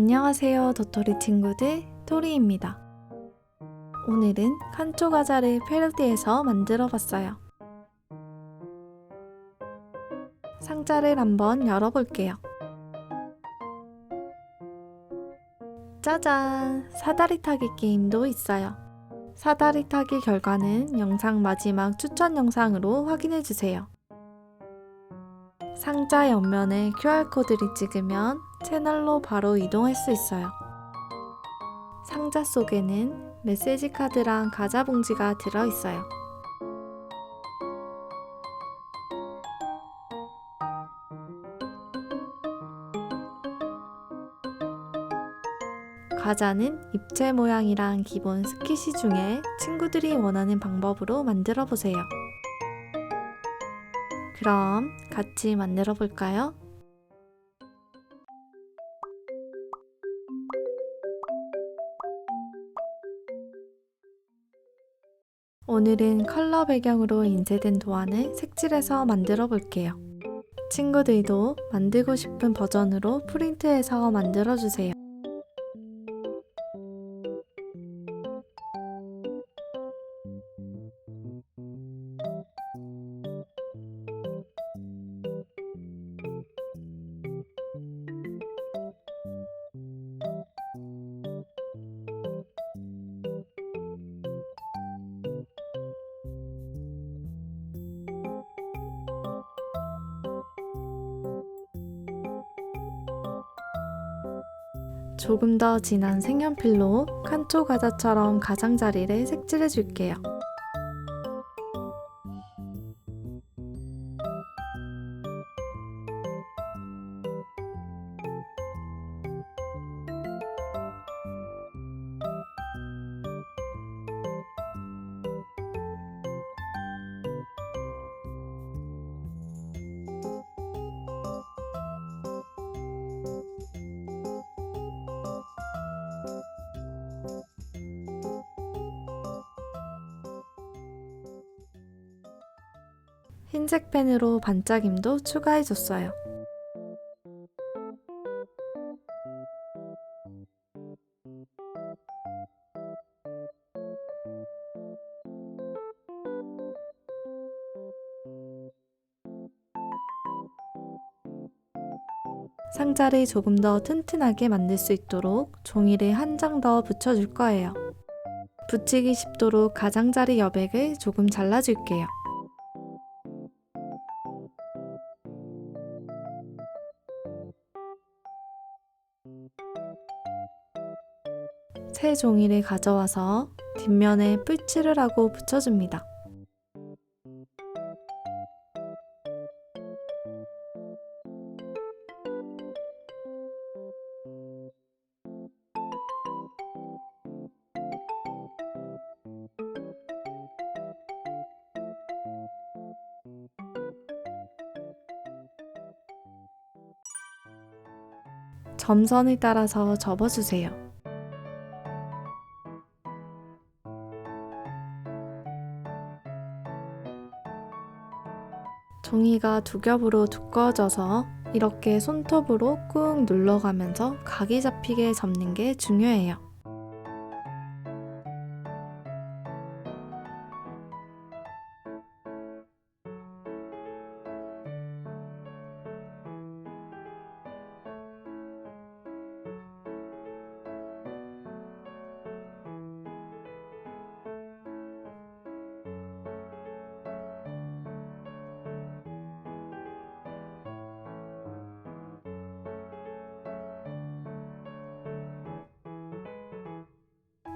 안녕하세요, 도토리 친구들, 토리입니다. 오늘은 칸초 과자를 패러디해서 만들어 봤어요. 상자를 한번 열어볼게요. 짜잔! 사다리 타기 게임도 있어요. 사다리 타기 결과는 영상 마지막 추천 영상으로 확인해주세요. 상자 옆면에 QR코드를 찍으면 채널로 바로 이동할 수 있어요. 상자 속에는 메시지 카드랑 과자 봉지가 들어있어요. 과자는 입체 모양이랑 기본 스키시 중에 친구들이 원하는 방법으로 만들어 보세요. 그럼 같이 만들어 볼까요? 오늘은 컬러 배경으로 인쇄된 도안을 색칠해서 만들어 볼게요. 친구들도 만들고 싶은 버전으로 프린트해서 만들어 주세요. 조금 더 진한 색연필로 칸초 과자처럼 가장자리를 색칠해 줄게요. 흰색 펜으로 반짝임도 추가해줬어요. 상자를 조금 더 튼튼하게 만들 수 있도록 종이를 한 장 더 붙여줄 거예요. 붙이기 쉽도록 가장자리 여백을 조금 잘라줄게요. 새 종이를 가져와서 뒷면에 풀칠을 하고 붙여줍니다. 점선을 따라서 접어주세요. 종이가 두 겹으로 두꺼워져서 이렇게 손톱으로 꾹 눌러가면서 각이 잡히게 접는 게 중요해요.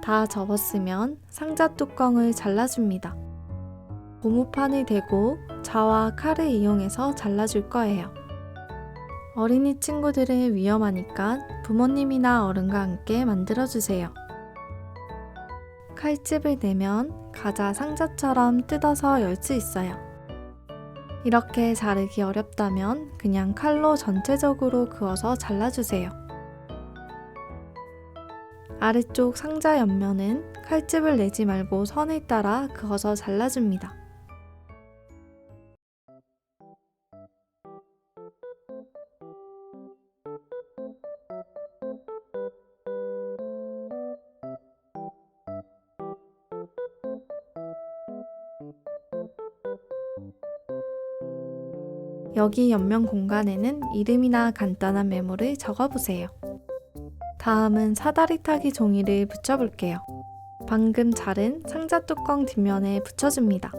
다 접었으면 상자 뚜껑을 잘라줍니다. 고무판을 대고 자와 칼을 이용해서 잘라줄 거예요. 어린이 친구들은 위험하니까 부모님이나 어른과 함께 만들어주세요. 칼집을 내면 과자 상자처럼 뜯어서 열 수 있어요. 이렇게 자르기 어렵다면 그냥 칼로 전체적으로 그어서 잘라주세요. 아래쪽 상자 옆면은 칼집을 내지 말고 선을 따라 그어서 잘라줍니다. 여기 옆면 공간에는 이름이나 간단한 메모를 적어보세요. 다음은 사다리 타기 종이를 붙여볼게요. 방금 자른 상자 뚜껑 뒷면에 붙여줍니다.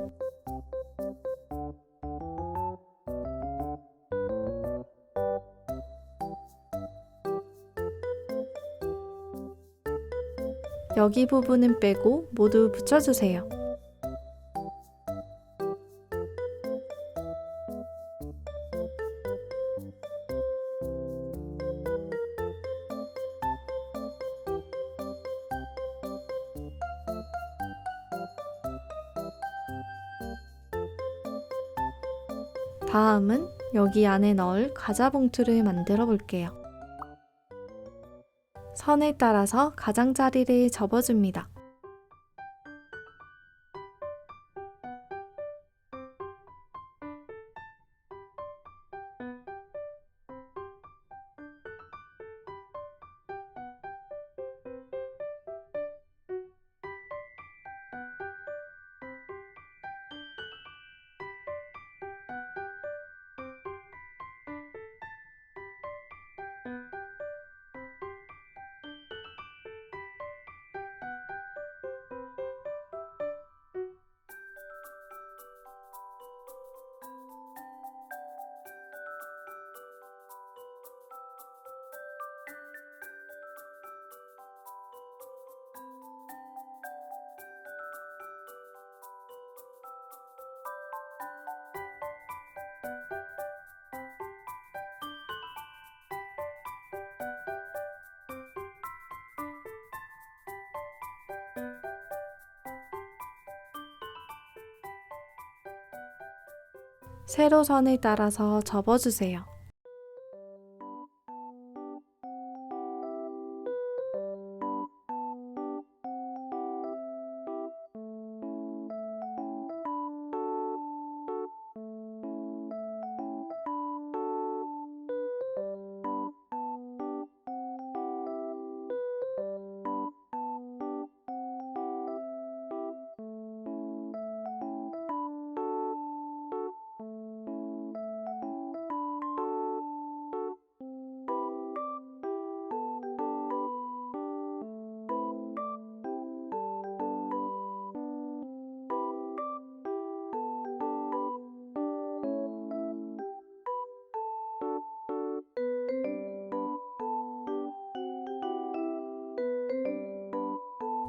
여기 부분은 빼고 모두 붙여주세요. 다음은 여기 안에 넣을 과자 봉투를 만들어 볼게요. 선을 따라서 가장자리를 접어줍니다. 세로선을 따라서 접어주세요.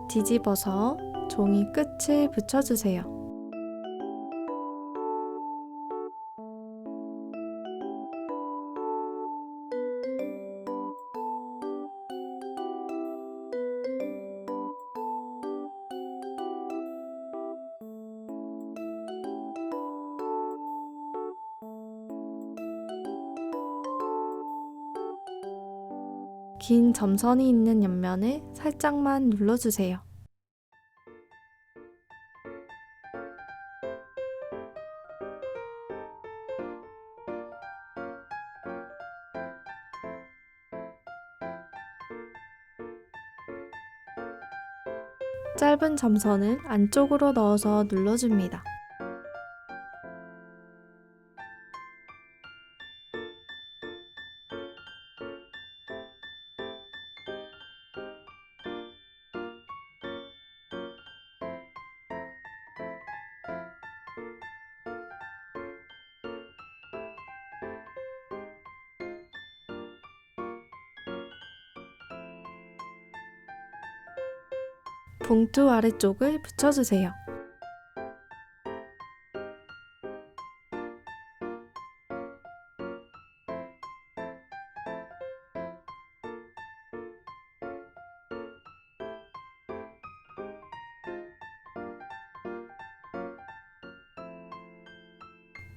뒤집어서 종이 끝을 붙여주세요. 긴 점선이 있는 옆면을 살짝만 눌러주세요. 짧은 점선을 안쪽으로 넣어서 눌러줍니다. 봉투 아래쪽을 붙여주세요.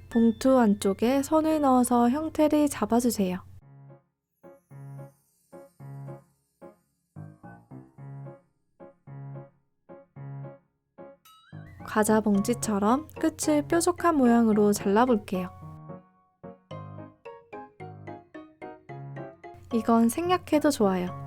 봉투 안쪽에 손을 넣어서 형태를 잡아주세요. 과자 봉지처럼 끝을 뾰족한 모양으로 잘라볼게요. 이건 생략해도 좋아요.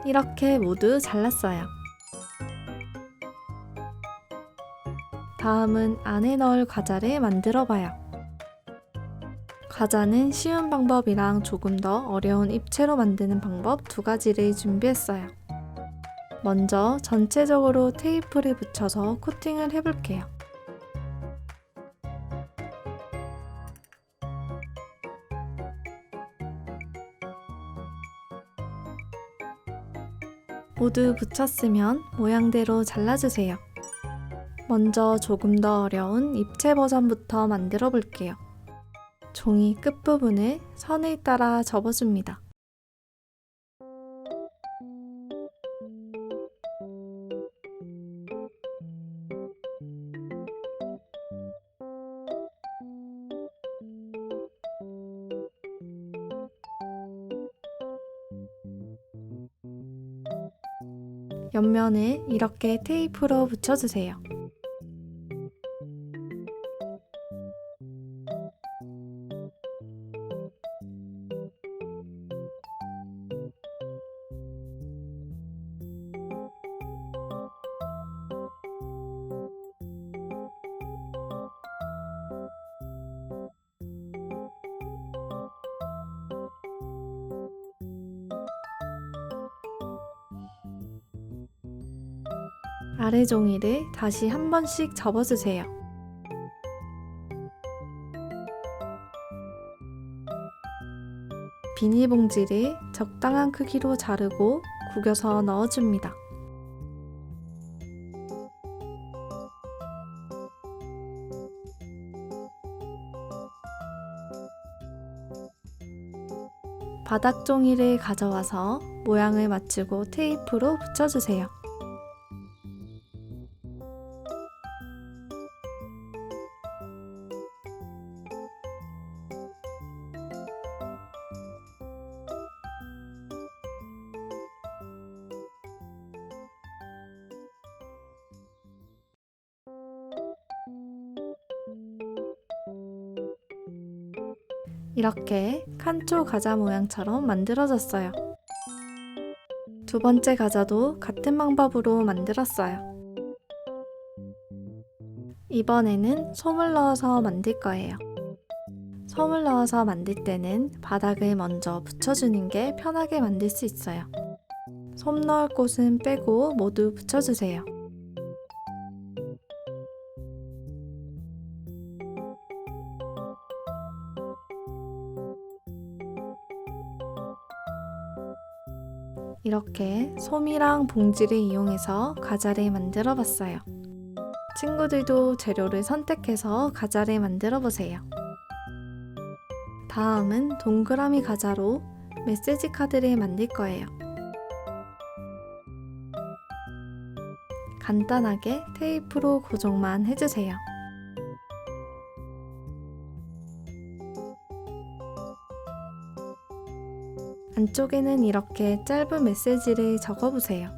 이렇게 모두 잘랐어요. 다음은 안에 넣을 과자를 만들어 봐요. 과자는 쉬운 방법이랑 조금 더 어려운 입체로 만드는 방법 두 가지를 준비했어요. 먼저 전체적으로 테이프를 붙여서 코팅을 해볼게요. 모두 붙였으면 모양대로 잘라주세요. 먼저 조금 더 어려운 입체 버전부터 만들어 볼게요. 종이 끝부분을 선을 따라 접어줍니다. 옆면을 이렇게 테이프로 붙여주세요. 아래 종이를 다시 한 번씩 접어주세요. 비닐봉지를 적당한 크기로 자르고 구겨서 넣어줍니다. 바닥 종이를 가져와서 모양을 맞추고 테이프로 붙여주세요. 이렇게 칸초 과자 모양처럼 만들어졌어요. 두 번째 과자도 같은 방법으로 만들었어요. 이번에는 솜을 넣어서 만들 거예요. 솜을 넣어서 만들 때는 바닥을 먼저 붙여주는 게 편하게 만들 수 있어요. 솜 넣을 곳은 빼고 모두 붙여주세요. 이렇게 솜이랑 봉지를 이용해서 과자를 만들어 봤어요. 친구들도 재료를 선택해서 과자를 만들어 보세요. 다음은 동그라미 과자로 메시지 카드를 만들 거예요. 간단하게 테이프로 고정만 해주세요. 안쪽에는 이렇게 짧은 메시지를 적어보세요.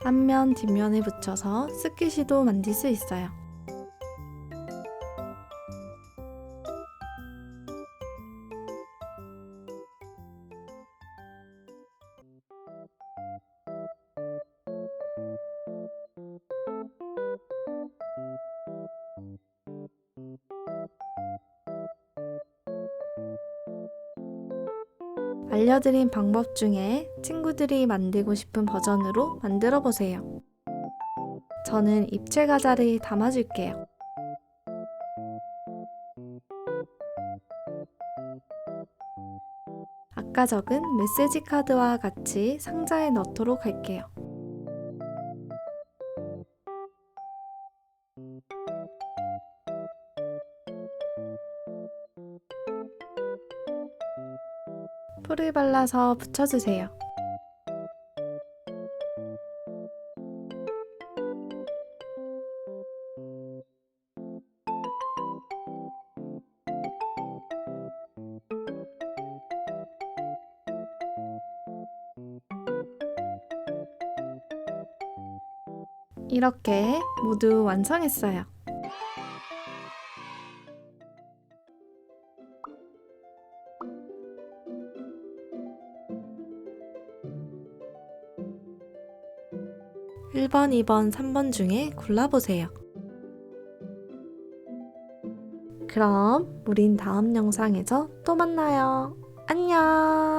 앞면, 뒷면에 붙여서 스키시도 만들 수 있어요. 알려드린 방법 중에 친구들이 만들고 싶은 버전으로 만들어 보세요. 저는 입체 과자를 담아줄게요. 아까 적은 메시지 카드와 같이 상자에 넣도록 할게요. 풀을 발라서 붙여주세요. 이렇게 모두 완성했어요. (1번) (2번) (3번) 중에 골라보세요. 그럼 우린 다음 영상에서 또 만나요. 안녕!